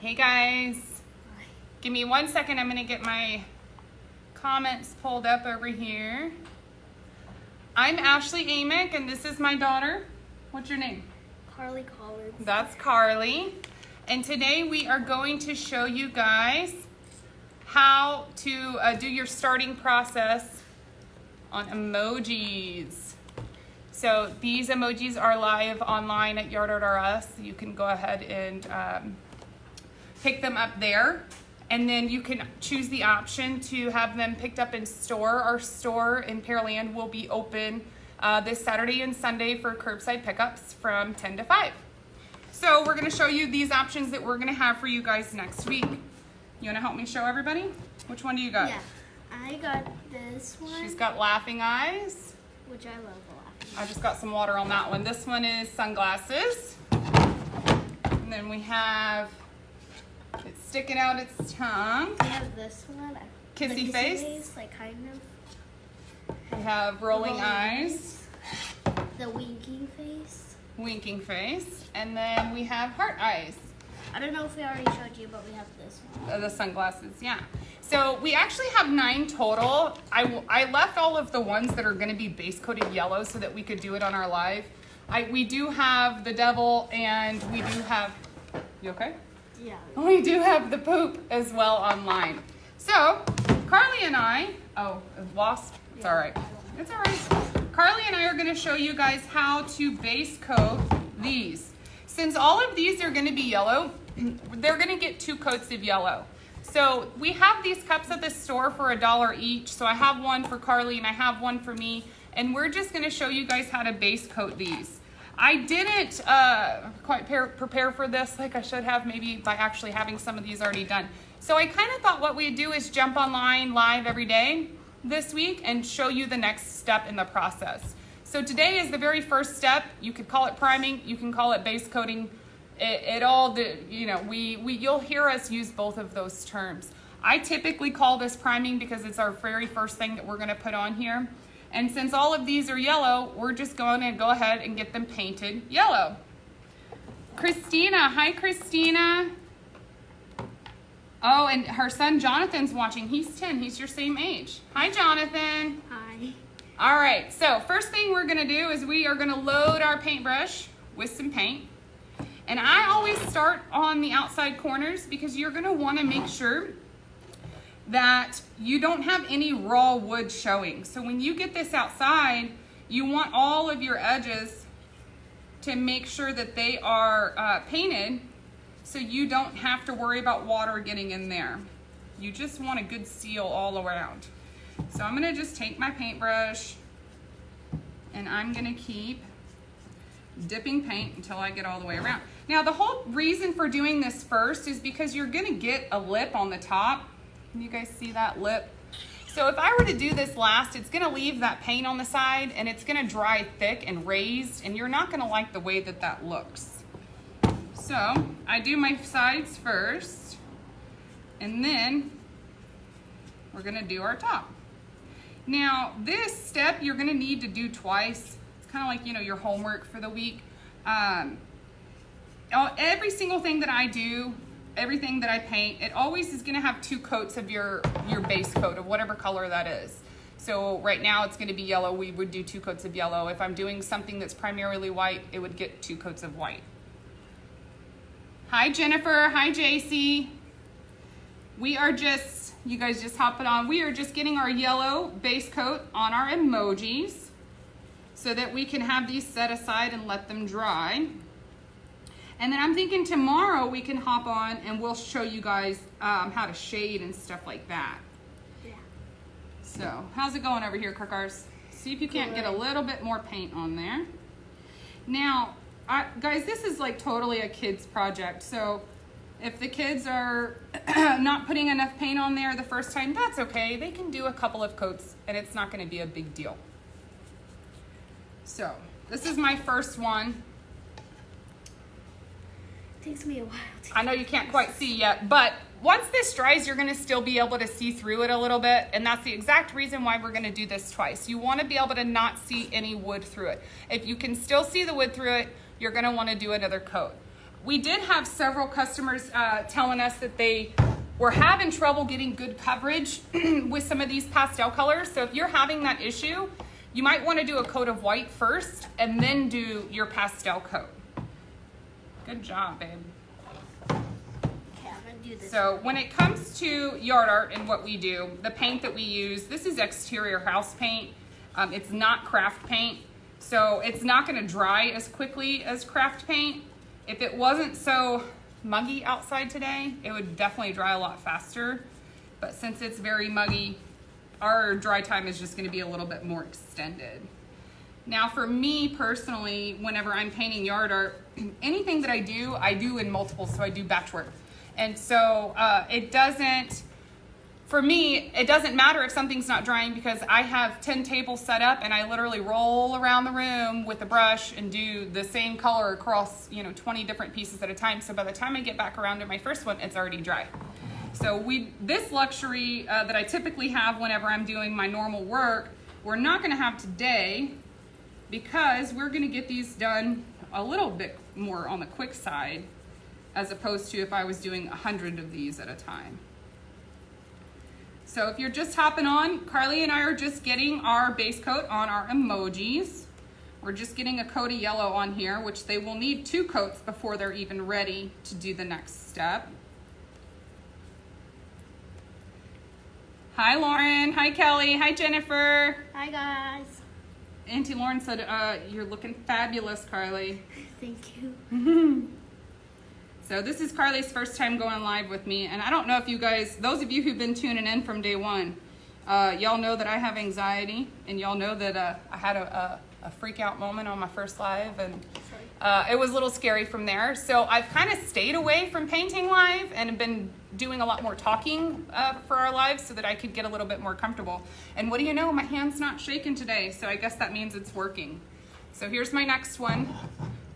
Hey guys. Give me 1 second. I'm gonna get my comments pulled up over here. I'm Ashley Amick and this is my daughter. What's your name? Carly Collins. That's Carly. And today we are going to show you guys how to do your starting process on emojis. So these emojis are live online at Yard Art Us. You can go ahead and pick them up there. And then you can choose the option to have them picked up in store. Our store in Pearland will be open this Saturday and Sunday for curbside pickups from 10 to 5. So we're gonna show you these options that we're gonna have for you guys next week. You wanna help me show everybody? Which one do you got? Yeah, I got this one. She's got laughing eyes. Which I love laughing. I just got some water on that one. This one is sunglasses. And then we have, it's sticking out its tongue. We have this one. Kissy the face. Like kind of. We have rolling eyes. The winking face. Winking face. And then we have heart eyes. I don't know if we already showed you, but we have this one. The sunglasses, yeah. So we actually have 9 total. I left all of the ones that are gonna be base coated yellow so that we could do it on our live. We do have the devil and we do have, you okay? Yeah. We do have the poop as well online. So Carly and I, wasp, it's all right. It's all right. Carly and I are gonna show you guys how to base coat these. Since all of these are gonna be yellow, they're gonna get 2 coats of yellow. So we have these cups at the store for $1 each. So I have one for Carly and I have one for me. And we're just gonna show you guys how to base coat these. I didn't quite prepare for this like I should have, maybe by actually having some of these already done. So I kind of thought what we'd do is jump online live every day this week and show you the next step in the process. So today is the very first step. You could call it priming, you can call it base coating. You'll hear us use both of those terms. I typically call this priming because it's our very first thing that we're gonna put on here. And since all of these are yellow, we're just going to go ahead and get them painted yellow. Christina, hi Christina. Oh, and her son Jonathan's watching. He's 10, he's your same age. Hi Jonathan. Hi. All right, so first thing we're gonna do is we are gonna load our paintbrush with some paint. And I always start on the outside corners because you're gonna wanna make sure that you don't have any raw wood showing. So when you get this outside, you want all of your edges to make sure that they are painted so you don't have to worry about water getting in there. You just want a good seal all around. So I'm gonna just take my paintbrush and I'm gonna keep dipping paint until I get all the way around. Now the whole reason for doing this first is because you're gonna get a lip on the top. Can you guys see that lip? So if I were to do this last, it's gonna leave that paint on the side and it's gonna dry thick and raised and you're not gonna like the way that that looks. So I do my sides first and then we're gonna do our top. Now this step you're gonna need to do twice. It's kind of like, your homework for the week. Every single thing that I do, everything that I paint, it always is gonna have 2 coats of your base coat of whatever color that is. So right now it's gonna be yellow, we would do 2 coats of yellow. If I'm doing something that's primarily white, it would get 2 coats of white. Hi Jennifer, hi JC. We are just, you guys just hop it on. We are just getting our yellow base coat on our emojis so that we can have these set aside and let them dry. And then I'm thinking tomorrow we can hop on and we'll show you guys how to shade and stuff like that. Yeah. So, how's it going over here, Kirkars? See if you can't get a little bit more paint on there. Now, guys, this is like totally a kid's project. So, if the kids are not putting enough paint on there the first time, that's okay. They can do a couple of coats and it's not gonna be a big deal. So, this is my first one. Takes me a while to I know you can't quite see yet, but once this dries, you're gonna still be able to see through it a little bit, and that's the exact reason why we're gonna do this twice. You wanna be able to not see any wood through it. If you can still see the wood through it, you're gonna wanna do another coat. we did have several customers telling us that they were having trouble getting good coverage with some of these pastel colors. So if you're having that issue, you might want to do a coat of white first and then do your pastel coat. Good job, babe. So when it comes to yard art and what we do, the paint that we use, this is exterior house paint. It's not craft paint, so it's not going to dry as quickly as craft paint. If it wasn't so muggy outside today, it would definitely dry a lot faster. But since it's very muggy, our dry time is just going to be a little bit more extended. Now for me personally, whenever I'm painting yard art, anything that I do in multiples, so I do batch work. And so for me, it doesn't matter if something's not drying because I have 10 tables set up and I literally roll around the room with a brush and do the same color across, 20 different pieces at a time. So by the time I get back around to my first one, it's already dry. So this luxury that I typically have whenever I'm doing my normal work, we're not gonna have today because we're gonna get these done a little bit more on the quick side as opposed to if I was doing 100 of these at a time. So if you're just hopping on, Carly and I are just getting our base coat on our emojis. We're just getting a coat of yellow on here, which they will need 2 coats before they're even ready to do the next step. Hi Lauren, hi Kelly, hi Jennifer. Hi guys. Auntie Lauren said, you're looking fabulous, Carly. Thank you. So this is Carly's first time going live with me, and I don't know if you guys, those of you who've been tuning in from day one, y'all know that I have anxiety, and y'all know that I had a freak out moment on my first live, and it was a little scary from there. So I've kind of stayed away from painting live and have been doing a lot more talking for our lives so that I could get a little bit more comfortable. And what do you know, my hand's not shaking today, so I guess that means it's working. So here's my next one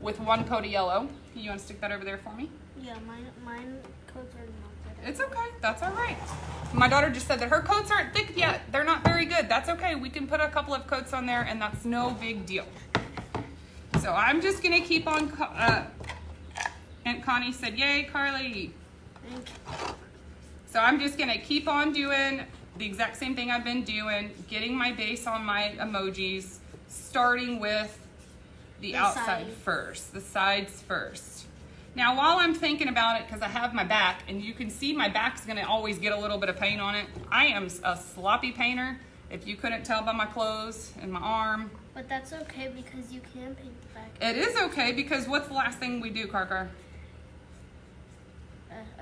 with 1 coat of yellow. You want to stick that over there for me? Yeah, mine coats are not good. It's okay, that's all right. My daughter just said that her coats aren't thick yet. They're not very good. That's okay, we can put a couple of coats on there and that's no big deal. So I'm just gonna keep on, Aunt Connie said, yay, Carly. Thank you. So I'm just gonna keep on doing the exact same thing I've been doing, getting my base on my emojis, starting with the outside first, the sides first. Now, while I'm thinking about it, because I have my back, and you can see my back's gonna always get a little bit of paint on it. I am a sloppy painter, if you couldn't tell by my clothes and my arm. But that's okay because you can paint the back. It is okay because what's the last thing we do, Carcar?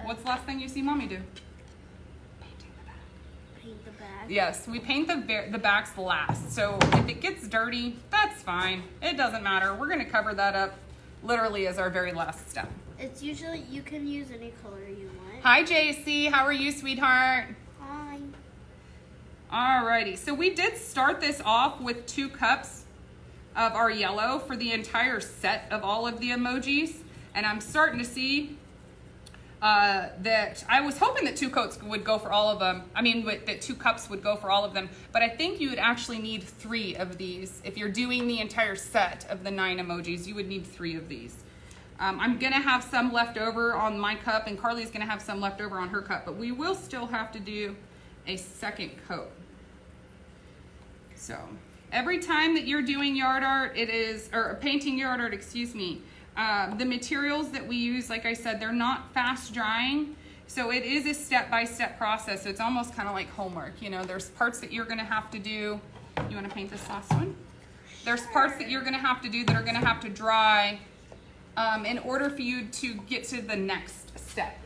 What's the last thing you see Mommy do? Painting the back. Paint the back? Yes, we paint the backs last. So if it gets dirty, that's fine. It doesn't matter. We're gonna cover that up literally as our very last step. It's usually, you can use any color you want. Hi JC, how are you, sweetheart? Hi. Alrighty, so we did start this off with 2 cups of our yellow for the entire set of all of the emojis. And I'm starting to see that I was hoping that 2 coats would go for all of them. I mean, that 2 cups would go for all of them. But I think you would actually need 3 of these. If you're doing the entire set of the 9 emojis, you would need 3 of these. I'm gonna have some left over on my cup and Carly's gonna have some left over on her cup, but we will still have to do a second coat. So every time that you're doing yard art, or painting yard art, excuse me, the materials that we use, like I said, they're not fast drying. So it is a step-by-step process. So it's almost kind of like homework. There's parts that you're gonna have to do. You wanna paint this last one? There's parts that you're gonna have to do that are gonna have to dry in order for you to get to the next step.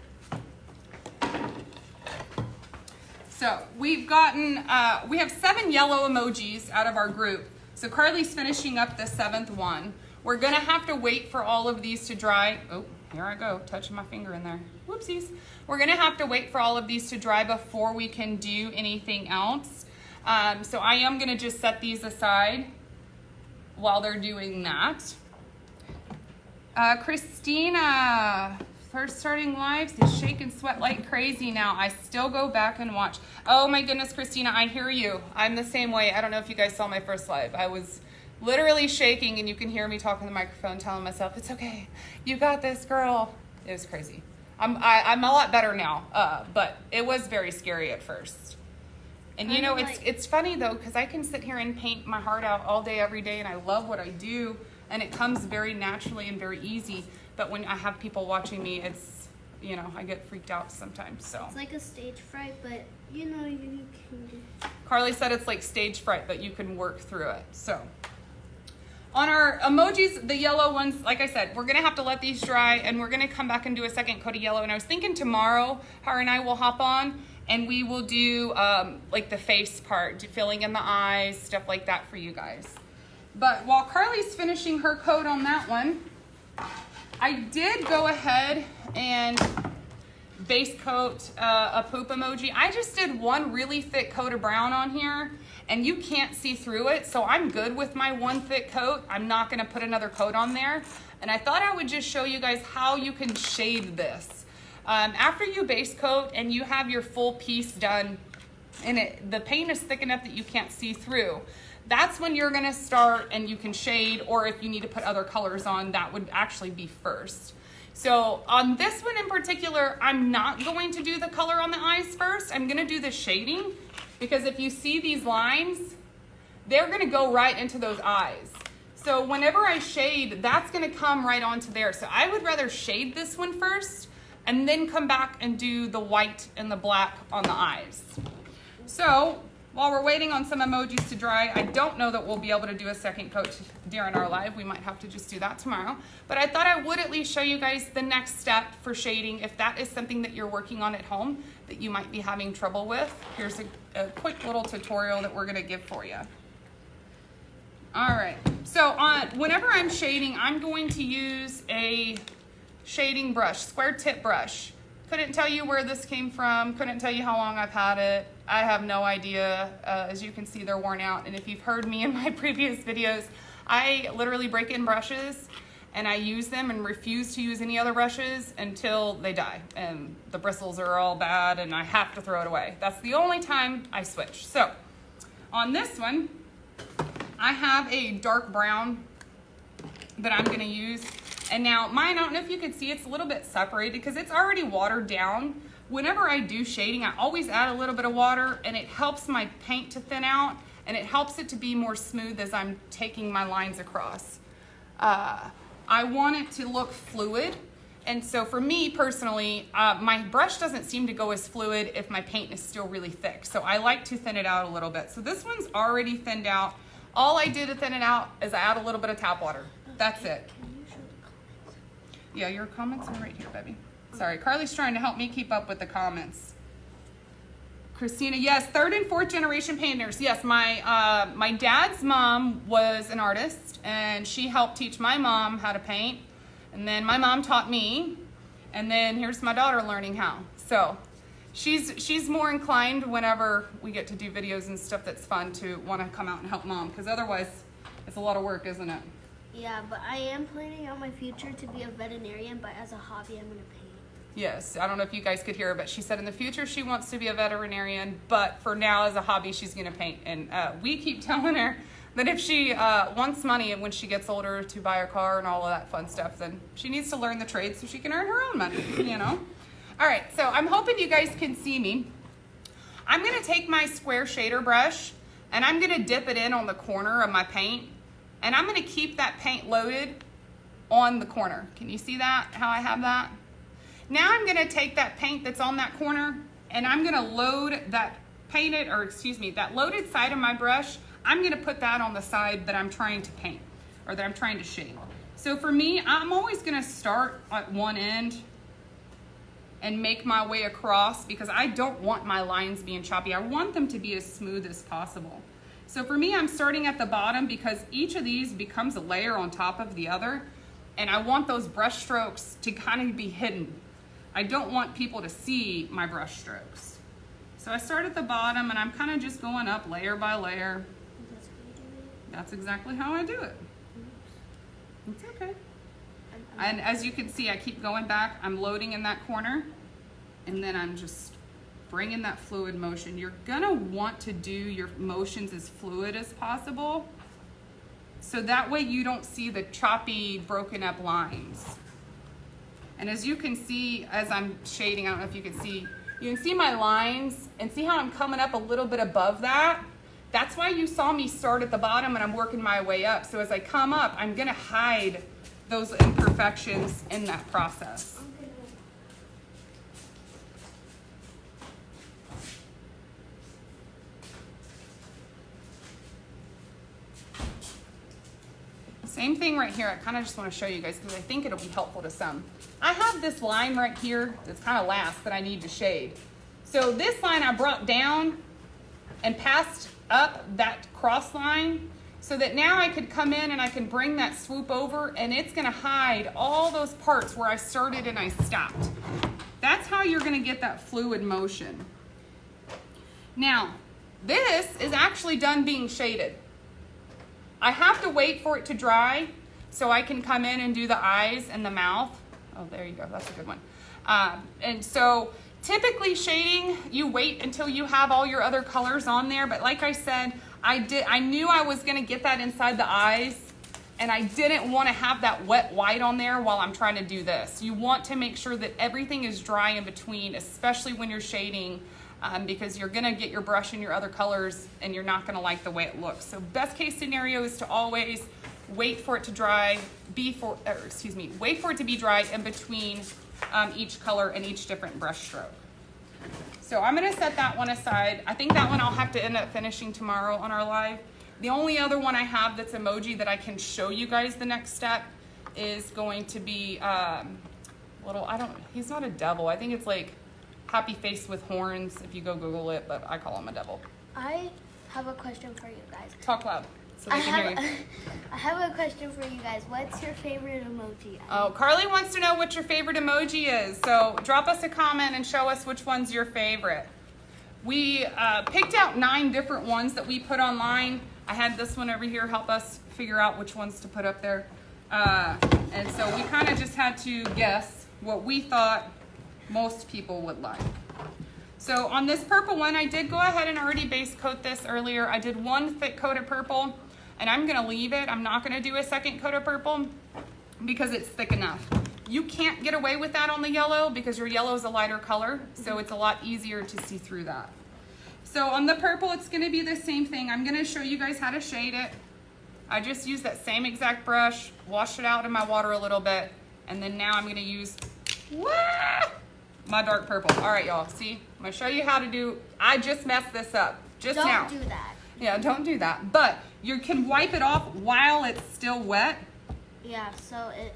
So we have 7 yellow emojis out of our group. So Carly's finishing up the 7th one. We're gonna have to wait for all of these to dry. Oh, here I go, touching my finger in there. Whoopsies. We're gonna have to wait for all of these to dry before we can do anything else. So I am gonna just set these aside while they're doing that. Christina, first starting lives is shake and sweat like crazy now. I still go back and watch. Oh my goodness, Christina, I hear you. I'm the same way. I don't know if you guys saw my first live. I was literally shaking, and you can hear me talking to the microphone telling myself, it's okay, you got this, girl. It was crazy. I'm a lot better now, but it was very scary at first. And you know, it's funny though, because I can sit here and paint my heart out all day, every day, and I love what I do, and it comes very naturally and very easy. But when I have people watching me, it's, you know, I get freaked out sometimes. So it's like a stage fright, but you know, you can do. Carly said it's like stage fright, but you can work through it. So on our emojis, the yellow ones, like I said, we're gonna have to let these dry, and we're gonna come back and do a second coat of yellow. And I was thinking tomorrow, her and I will hop on and we will do like the face part, filling in the eyes, stuff like that for you guys. But while Carly's finishing her coat on that one, I did go ahead and base coat a poop emoji. I just did one really thick coat of brown on here, and you can't see through it, so I'm good with my one thick coat. I'm not gonna put another coat on there. And I thought I would just show you guys how you can shade this. After you base coat and you have your full piece done, and the paint is thick enough that you can't see through, that's when you're gonna start and you can shade, or if you need to put other colors on, that would actually be first. So on this one in particular, I'm not going to do the color on the eyes first. I'm gonna do the shading, because if you see these lines, they're gonna go right into those eyes. So whenever I shade, that's gonna come right onto there. So I would rather shade this one first and then come back and do the white and the black on the eyes. So while we're waiting on some emojis to dry, I don't know that we'll be able to do a second coat during our live. We might have to just do that tomorrow. But I thought I would at least show you guys the next step for shading, if that is something that you're working on at home that you might be having trouble with. Here's a quick little tutorial that we're gonna give for you. All right, so whenever I'm shading, I'm going to use a shading brush, square tip brush. Couldn't tell you where this came from, couldn't tell you how long I've had it. I have no idea. As you can see, they're worn out. And if you've heard me in my previous videos, I literally break in brushes and I use them and refuse to use any other brushes until they die. And the bristles are all bad and I have to throw it away. That's the only time I switch. So on this one, I have a dark brown that I'm gonna use. And now mine, I don't know if you can see, it's a little bit separated because it's already watered down. Whenever I do shading, I always add a little bit of water, and it helps my paint to thin out, and it helps it to be more smooth as I'm taking my lines across. I want it to look fluid, and so for me personally, my brush doesn't seem to go as fluid if my paint is still really thick. So I like to thin it out a little bit. So this one's already thinned out. All I did to thin it out is I add a little bit of tap water. That's it. Yeah, your comments are right here, baby. Sorry, Carly's trying to help me keep up with the comments. Christina, yes, 3rd and 4th generation painters. Yes, my dad's mom was an artist, and she helped teach my mom how to paint. And then my mom taught me, and then here's my daughter learning how. So she's more inclined whenever we get to do videos and stuff that's fun to want to come out and help mom, because otherwise it's a lot of work, isn't it? Yeah, but I am planning out my future to be a veterinarian, but as a hobby, I'm going to paint. Yes, I don't know if you guys could hear her, but she said in the future she wants to be a veterinarian, but for now as a hobby she's going to paint. And we keep telling her that if she wants money and when she gets older to buy a car and all of that fun stuff, then she needs to learn the trade so she can earn her own money, you know? All right, so I'm hoping you guys can see me. I'm going to take my square shader brush and I'm going to dip it in on the corner of my paint. And I'm gonna keep that paint loaded on the corner. Can you see that, how I have that? Now I'm gonna take that paint that's on that corner and I'm gonna load that that loaded side of my brush, I'm gonna put that on the side that I'm trying to paint, or that I'm trying to shade. So for me, I'm always gonna start at one end and make my way across, because I don't want my lines being choppy. I want them to be as smooth as possible. So for me, I'm starting at the bottom because each of these becomes a layer on top of the other, and I want those brush strokes to kind of be hidden. I don't want people to see my brush strokes. So I start at the bottom and I'm kind of just going up layer by layer. That's exactly how I do it. It's okay. And as you can see, I keep going back. I'm loading in that corner, and then I'm just bringing that fluid motion. You're gonna want to do your motions as fluid as possible. So that way you don't see the choppy, broken up lines. And as you can see, as I'm shading, I don't know if you can see, you can see my lines and see how I'm coming up a little bit above that. That's why you saw me start at the bottom and I'm working my way up. So as I come up, I'm gonna hide those imperfections in that process. Same thing right here. I kind of just want to show you guys because I think it'll be helpful to some. I have this line right here that's kind of last that I need to shade. So this line I brought down and passed up that cross line so that now I could come in and I can bring that swoop over and it's going to hide all those parts where I started and I stopped. That's how you're going to get that fluid motion. Now, this is actually done being shaded. I have to wait for it to dry so I can come in and do the eyes and the mouth. Oh, there you go. That's a good one. And so typically shading, you wait until you have all your other colors on there. But like I said, I knew I was going to get that inside the eyes and I didn't want to have that wet white on there while I'm trying to do this. You want to make sure that everything is dry in between, especially when you're shading. Because you're gonna get your brush in your other colors and you're not gonna like the way it looks. So best case scenario is to always wait for it to dry, wait for it to be dry in between each color and each different brush stroke. So I'm gonna set that one aside. I think that one I'll have to end up finishing tomorrow on our live. The only other one I have that's emoji that I can show you guys the next step is going to be he's not a devil. I think it's like happy face with horns if you go Google it, but I call him a devil. I have a question for you guys. Talk loud so they can hear you. I have a question for you guys. What's your favorite emoji? Oh, Carly wants to know what your favorite emoji is. So drop us a comment and show us which one's your favorite. We picked out 9 different ones that we put online. I had this one over here help us figure out which ones to put up there. And so we kind of just had to guess what we thought most people would like. So on this purple one, I did go ahead and already base coat this earlier. I did one thick coat of purple and I'm gonna leave it. I'm not gonna do a second coat of purple because it's thick enough. You can't get away with that on the yellow because your yellow is a lighter color, so it's a lot easier to see through that. So on the purple, it's gonna be the same thing. I'm gonna show you guys how to shade it. I just used that same exact brush, washed it out in my water a little bit, and then now I'm gonna use my dark purple. All right, y'all, see? I'm gonna show you how to do, I just messed this up, just now. Don't do that. Yeah, don't do that. But you can wipe it off while it's still wet. Yeah, so it...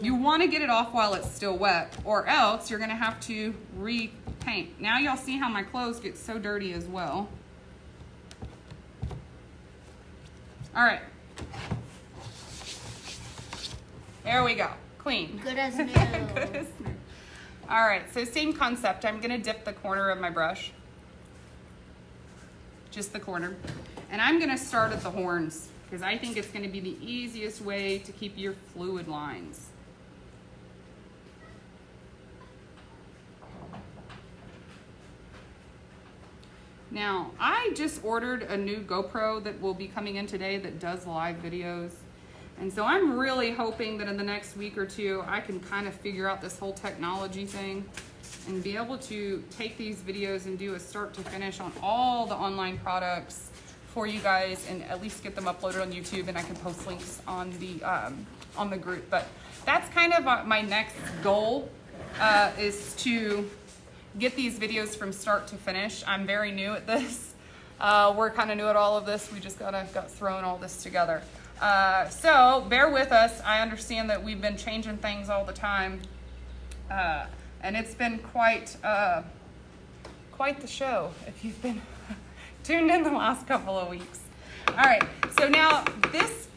You wanna get it off while it's still wet, or else you're gonna have to repaint. Now y'all see how my clothes get so dirty as well. All right. There we go, clean. Good as new. Good as new. All right, so same concept. I'm gonna dip the corner of my brush, just the corner. And I'm gonna start at the horns because I think it's gonna be the easiest way to keep your fluid lines. Now, I just ordered a new GoPro that will be coming in today that does live videos. And so I'm really hoping that in the next week or two, I can kind of figure out this whole technology thing and be able to take these videos and do a start to finish on all the online products for you guys and at least get them uploaded on YouTube, and I can post links on the group. But that's kind of my next goal is to get these videos from start to finish. I'm very new at this. We're kind of new at all of this. We just got thrown all this together. So bear with us. I understand that we've been changing things all the time. And it's been quite the show if you've been tuned in the last couple of weeks. All right, so now this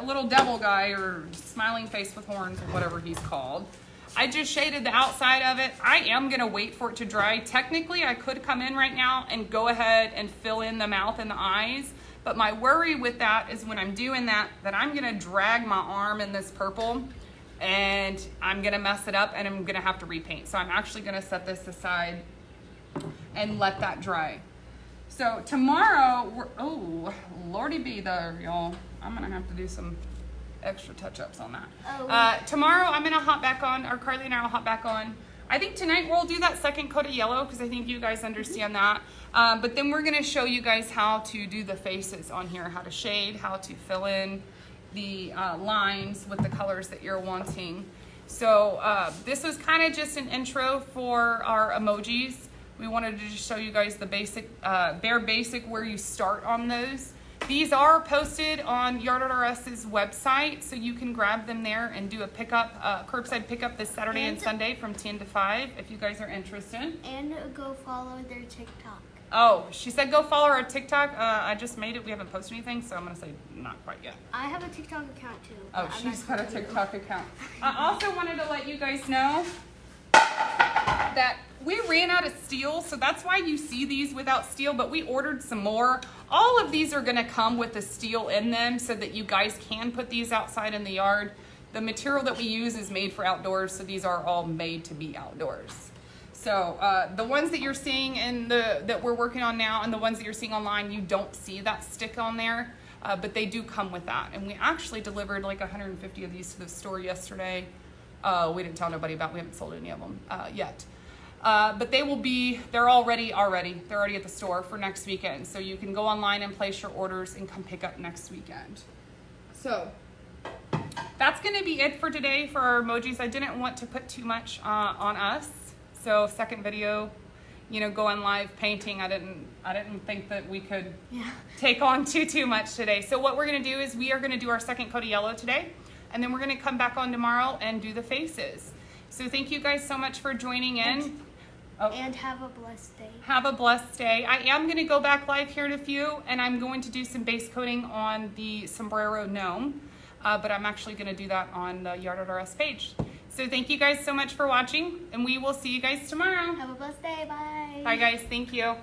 little devil guy or smiling face with horns or whatever he's called, I just shaded the outside of it. I am gonna wait for it to dry. Technically, I could come in right now and go ahead and fill in the mouth and the eyes, but my worry with that is when I'm doing that I'm gonna drag my arm in this purple and I'm gonna mess it up and I'm gonna have to repaint. So I'm actually gonna set this aside and let that dry. So tomorrow, oh, lordy be there, y'all. I'm gonna have to do some extra touch-ups on that. Oh. Tomorrow I'm gonna hop back on, or Carly and I will hop back on. I think tonight we'll do that second coat of yellow because I think you guys understand that. But then we're gonna show you guys how to do the faces on here, how to shade, how to fill in the lines with the colors that you're wanting. So this was kind of just an intro for our emojis. We wanted to just show you guys the basic, bare basic where you start on those. These are posted on Yard Art RS's website, so you can grab them there and do a pickup, curbside pickup this Saturday and Sunday from 10 to 5 if you guys are interested. And go follow their TikTok. Oh, she said go follow our TikTok. I just made it. We haven't posted anything, so I'm going to say not quite yet. I have a TikTok account too. Oh, she's got a TikTok account. I also wanted to let you guys know that we ran out of steel, so that's why you see these without steel, but we ordered some more. All of these are gonna come with the steel in them so that you guys can put these outside in the yard. The material that we use is made for outdoors, so these are all made to be outdoors. So the ones that you're seeing in that we're working on now and the ones that you're seeing online, you don't see that stick on there, but they do come with that. And we actually delivered like 150 of these to the store yesterday. We didn't tell nobody about, we haven't sold any of them yet. But they're already at the store for next weekend. So you can go online and place your orders and come pick up next weekend. So that's gonna be it for today for our emojis. I didn't want to put too much on us. So second video, you know, going live painting, I didn't think that we could take on too much today. So what we're gonna do is we are gonna do our second coat of yellow today, and then we're gonna come back on tomorrow and do the faces. So thank you guys so much for joining in. And have a blessed day. Have a blessed day. I am gonna go back live here in a few, and I'm going to do some base coating on the sombrero gnome, but I'm actually gonna do that on the Yard Art RS page. So thank you guys so much for watching, and we will see you guys tomorrow. Have a blessed day. Bye. Bye guys, thank you.